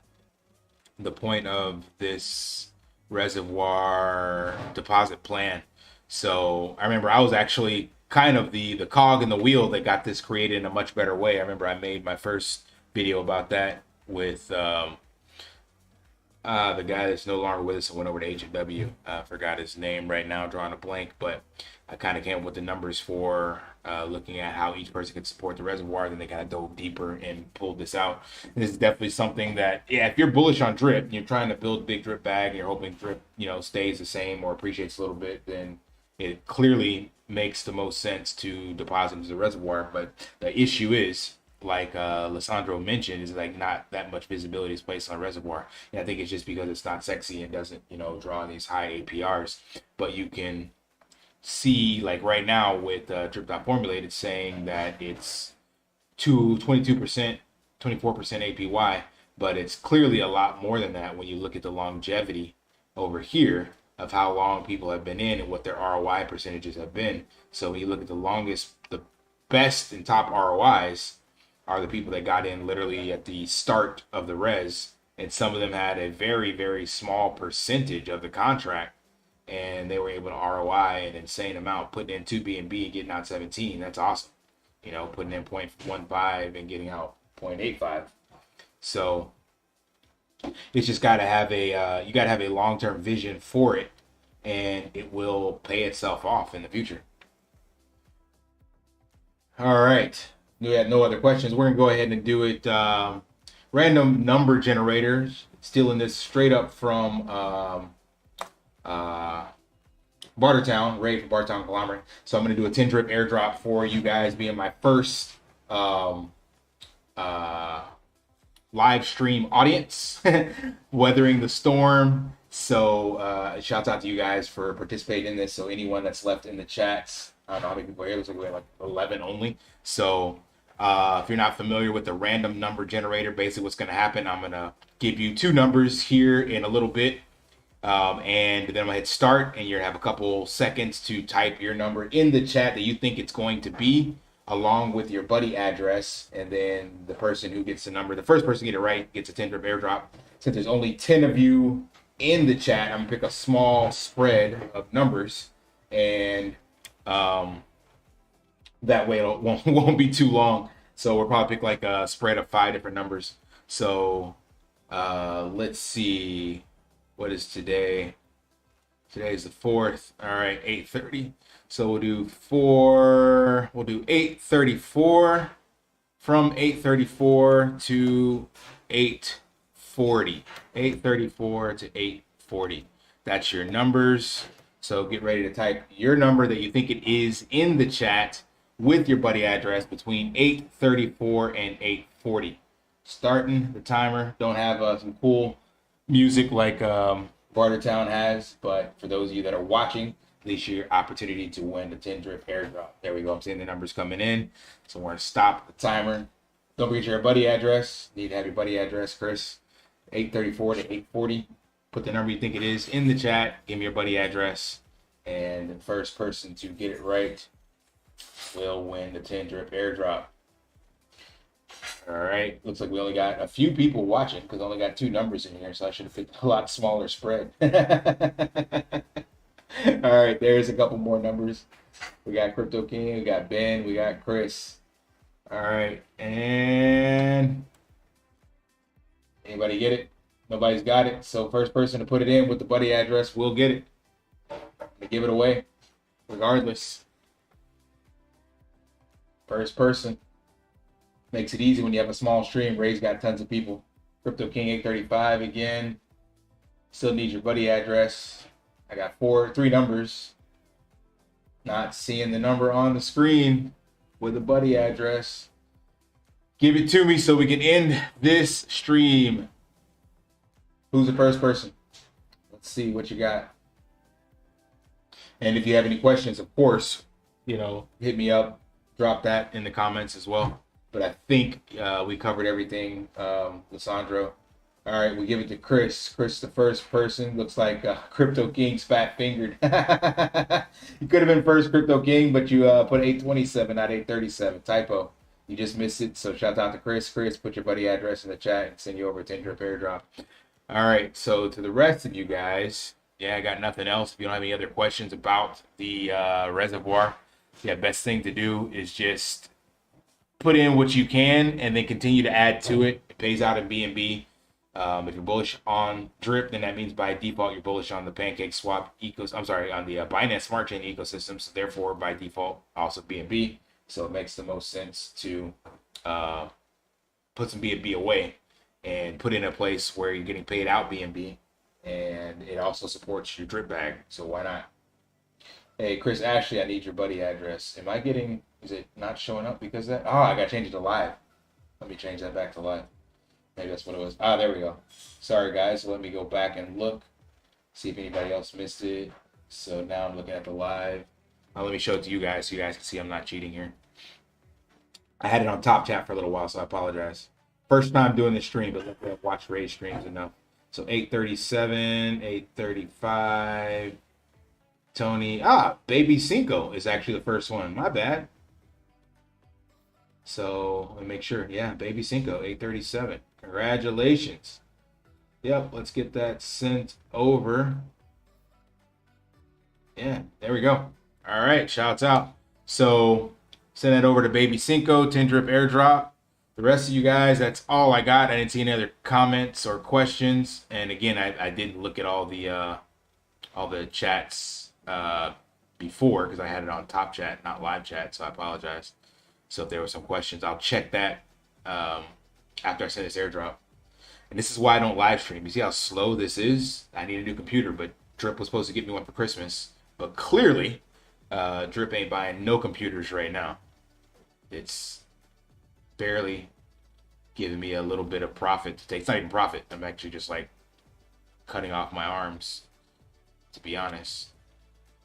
The point of this reservoir deposit plan. So I remember I was actually kind of the cog in the wheel that got this created in a much better way. I remember I made my first video about that with the guy that's no longer with us and went over to H&W. Forgot his name right now, drawing a blank, but I kind of came up with the numbers for looking at how each person could support the reservoir. Then they kind of dove deeper and pulled this out. And this is definitely something that, yeah, if you're bullish on drip, you're trying to build a big drip bag, and you're hoping drip, stays the same or appreciates a little bit, then it clearly makes the most sense to deposit into the reservoir. But the issue is, like Lissanro mentioned, is like not that much visibility is placed on reservoir. And I think it's just because it's not sexy and doesn't, draw these high APRs. But you can see, like right now with Drip.Formulate, it's saying that it's 22%, APY, but it's clearly a lot more than that when you look at the longevity over here of how long people have been in and what their ROI percentages have been. So when you look at the best and top ROIs are the people that got in literally at the start of the res, and some of them had a very, very small percentage of the contract, and they were able to ROI an insane amount, putting in 2 BNB and getting out 17. That's awesome. You know, putting in 0.15 and getting out 0.85. So it's just got to have you got to have a long-term vision for it, and it will pay itself off in the future. All right. We had no other questions. We're going to go ahead and do it. Random number generators. Stealing this straight up from Bartertown, Ray from Bartertown Conglomerate. So I'm going to do a 10 drip airdrop for you guys, being my first live stream audience, weathering the storm. So shouts out to you guys for participating in this. So anyone that's left in the chats, I don't know how many people are here. It looks like we have like 11 only. So if you're not familiar with the random number generator, basically what's going to happen, I'm going to give you 2 numbers here in a little bit. And then I'm gonna hit start, and you're gonna have a couple seconds to type your number in the chat that you think it's going to be, along with your buddy address. And then the person who gets the number, the first person to get it right, gets a 10 drip airdrop. Since there's only 10 of you in the chat, I'm gonna pick a small spread of numbers, and that way it won't be too long. So we'll probably pick like a spread of 5 different numbers. So let's see. What is today? Today is the 4th. All right, 8:30. So we'll do 8:34, from 8:34 to 8:40. 8:34 to 8:40. That's your numbers. So get ready to type your number that you think it is in the chat with your buddy address between 8:34 and 8:40. Starting the timer. Don't have some cool music like Bartertown has, but for those of you that are watching, at least your opportunity to win the 10 drip airdrop. There we go. I'm seeing the numbers coming in. So we're going to stop the timer. Don't forget your buddy address. Need to have your buddy address, Chris. 8:34 to 8:40. Put the number you think it is in the chat. Give me your buddy address. And the first person to get it right will win the 10 drip airdrop. All right. Looks like we only got a few people watching because I only got 2 numbers in here, so I should have picked a lot smaller spread. All right. There's a couple more numbers. We got Crypto King, we got Ben, we got Chris. All right. And anybody get it? Nobody's got it. So first person to put it in with the buddy address will get it. They give it away regardless. First person. Makes it easy when you have a small stream. Ray's got tons of people. Crypto King 835 again. Still need your buddy address. I got 3 numbers. Not seeing the number on the screen with a buddy address. Give it to me so we can end this stream. Who's the first person? Let's see what you got. And if you have any questions, of course, hit me up. Drop that in the comments as well. But I think we covered everything, Lissanro. All right, we give it to Chris. Chris, the first person. Looks like Crypto King's fat-fingered. You could have been first, Crypto King, but you put 827, not 837. Typo. You just missed it, so shout out to Chris. Chris, put your buddy address in the chat and send you over a 10 drip airdrop. All right, so to the rest of you guys, I got nothing else. If you don't have any other questions about the reservoir, best thing to do is just put in what you can and then continue to add to it. It pays out in BNB. If you're bullish on Drip, then that means by default you're bullish on the Pancake Swap on the Binance Smart Chain ecosystem. So therefore, by default, also BNB. So it makes the most sense to put some BNB away and put in a place where you're getting paid out BNB, and it also supports your Drip bag. So why not? Hey, Chris Ashley, I need your buddy address. Is it not showing up because of that? Oh, I got to change it to live. Let me change that back to live. Maybe that's what it was. There we go. Sorry, guys. Let me go back and look. See if anybody else missed it. So now I'm looking at the live. Let me show it to you guys so you guys can see I'm not cheating here. I had it on top chat for a little while, so I apologize. First time doing this stream, but I've watched Ray's streams enough. So 837, 835. Tony, Baby Cinco is actually the first one. My bad. So let me make sure. Yeah, Baby Cinco, 837. Congratulations. Yep, let's get that sent over. Yeah, there we go. All right, shouts out. So send that over to Baby Cinco, 10 drip airdrop. The rest of you guys, that's all I got. I didn't see any other comments or questions. And again, I didn't look at all the chats before because I had it on top chat, not live chat. So I apologize. So if there were some questions, I'll check that after I send this airdrop. And this is why I don't live stream. You see how slow this is? I need a new computer, but Drip was supposed to get me one for Christmas. But clearly, Drip ain't buying no computers right now. It's barely giving me a little bit of profit to take. It's not even profit. I'm actually just like cutting off my arms, to be honest.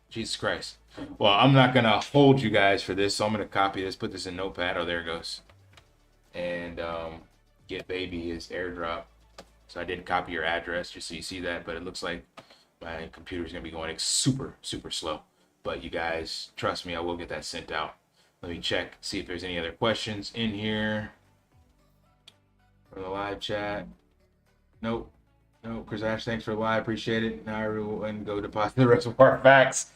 Jesus Christ. Well, I'm not going to hold you guys for this, so I'm going to copy this, put this in Notepad. Oh, there it goes. And get Baby his airdrop. So I didn't copy your address just so you see that, but it looks like my computer's going to be going super, super slow. But you guys, trust me, I will get that sent out. Let me check, see if there's any other questions in here for the live chat. Nope. No, Chris Ash, thanks for the live. Appreciate it. Now everyone go deposit the reservoir. Facts,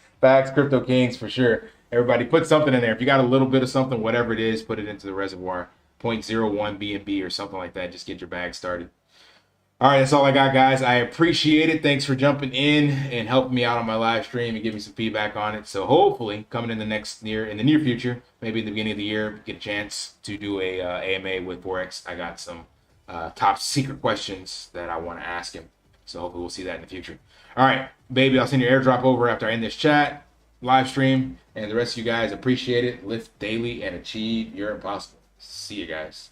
Crypto Kings for sure. Everybody put something in there. If you got a little bit of something, whatever it is, put it into the reservoir. 0.01 BNB or something like that. Just get your bag started. All right, that's all I got, guys. I appreciate it. Thanks for jumping in and helping me out on my live stream and giving me some feedback on it. So hopefully, coming in the near future, maybe in the beginning of the year, get a chance to do a AMA with Forex. I got some top secret questions that I want to ask him. So hopefully we'll see that in the future. All right, Baby, I'll send your airdrop over after I end this chat, live stream, and the rest of you guys, appreciate it. Lift daily and achieve your impossible. See you guys.